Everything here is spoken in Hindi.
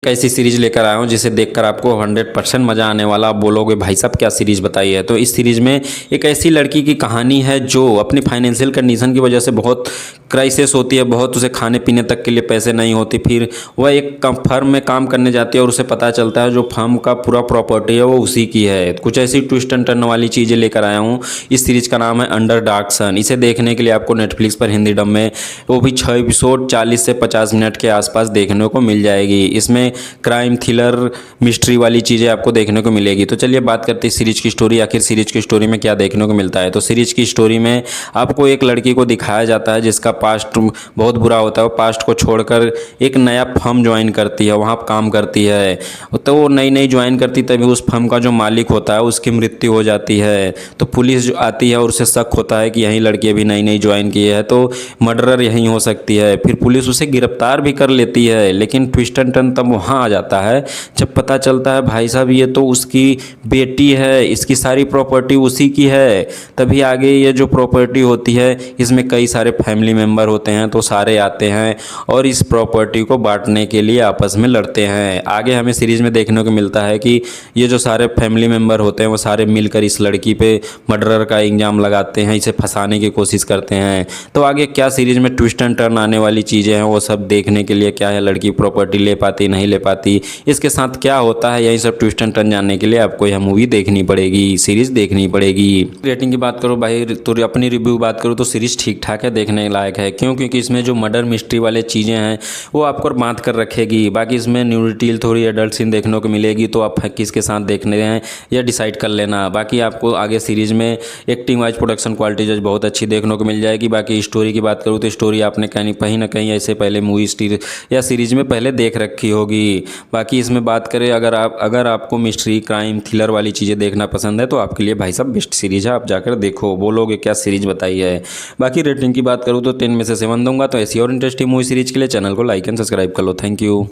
ऐसी सीरीज लेकर आया हूँ जिसे देखकर आपको 100% मज़ा आने वाला। आप बोलोगे भाई साहब क्या सीरीज बताई है। तो इस सीरीज में एक ऐसी लड़की की कहानी है जो अपनी फाइनेंशियल कंडीशन की वजह से बहुत क्राइसिस होती है, बहुत उसे खाने पीने तक के लिए पैसे नहीं होती। फिर वह एक फर्म में काम करने जाती है और उसे पता चलता है जो फर्म का पूरा प्रॉपर्टी है वो उसी की है। कुछ ऐसी ट्विस्ट एंड टर्न वाली चीज़ें लेकर आया हूँ। इस सीरीज का नाम है अंडर डार्क सन। इसे देखने के लिए आपको नेटफ्लिक्स पर हिंदी डब में वो भी 6 एपिसोड 40 से 50 मिनट के आसपास देखने को मिल जाएगी। इसमें क्राइम थ्रिलर मिस्ट्री वाली चीज़ें आपको देखने को मिलेगी। तो चलिए बात करते हैं सीरीज की स्टोरी। आखिर सीरीज की स्टोरी में क्या देखने को मिलता है। तो सीरीज की स्टोरी में आपको एक लड़की को दिखाया जाता है जिसका पास्ट बहुत बुरा होता है। वो पास्ट को छोड़कर एक नया फर्म ज्वाइन करती है, वहाँ काम करती है। तो वो नई ज्वाइन करती तभी उस फर्म का जो मालिक होता है उसकी मृत्यु हो जाती है। तो पुलिस जो आती है और उसे शक होता है कि यही लड़की अभी नई ज्वाइन की है तो मर्डरर यहीं हो सकती है। फिर पुलिस उसे गिरफ्तार भी कर लेती है, लेकिन ट्विस्ट एंड टर्न तब वहाँ आ जाता है जब पता चलता है भाई साहब ये तो उसकी बेटी है, इसकी सारी प्रॉपर्टी उसी की है। तभी आगे ये जो प्रॉपर्टी होती है इसमें कई सारे फैमिली मेम्बर होते हैं, तो सारे आते हैं और इस प्रॉपर्टी को बांटने के लिए आपस में लड़ते हैं। आगे हमें सीरीज में देखने को मिलता है कि ये जो सारे फैमिली मेम्बर होते हैं वो सारे मिलकर इस लड़की पे मर्डर का इल्ज़ाम लगाते हैं, इसे फंसाने की कोशिश करते हैं। तो आगे क्या सीरीज में ट्विस्ट एंड टर्न आने वाली चीज़ें हैं वो सब देखने के लिए क्या है, लड़की प्रॉपर्टी ले पाती नहीं ले पाती, इसके साथ क्या होता है, यही सब ट्विस्ट एंड टर्न जानने के लिए आपको यह मूवी देखनी पड़ेगी, सीरीज देखनी पड़ेगी। रेटिंग की बात करो भाई, तो अपनी रिव्यू बात करो तो सीरीज ठीक ठाक है, देखने लायक है। क्यों? क्योंकि इसमें जो मर्डर मिस्ट्री वाले चीज़ें हैं वो आपको बांध कर रखेगी। बाकी इसमें न्यूडिटी थोड़ी एडल्ट सीन देखने को मिलेगी, तो आप किसके साथ देखने हैं यह डिसाइड कर लेना। बाकी आपको आगे सीरीज में एक्टिंग वाइज प्रोडक्शन क्वालिटी जो बहुत अच्छी देखने को मिल जाएगी। बाकी स्टोरी की बात करूँ तो स्टोरी आपने कहीं ना कहीं ऐसे पहले मूवी या सीरीज में पहले देख रखी होगी। बाकी इसमें बात करें अगर आपको मिस्ट्री क्राइम थ्रिलर वाली चीज़ें देखना पसंद है तो आपके लिए भाई साहब बेस्ट सीरीज है, आप जाकर देखो। बोलोगे क्या सीरीज बताई है। बाकी रेटिंग की बात करूँ तो 10 में से 7 दूंगा। तो ऐसी और इंटरेस्टिंग मूवी सीरीज के लिए चैनल को लाइक एंड सब्सक्राइब कर लो। Thank you.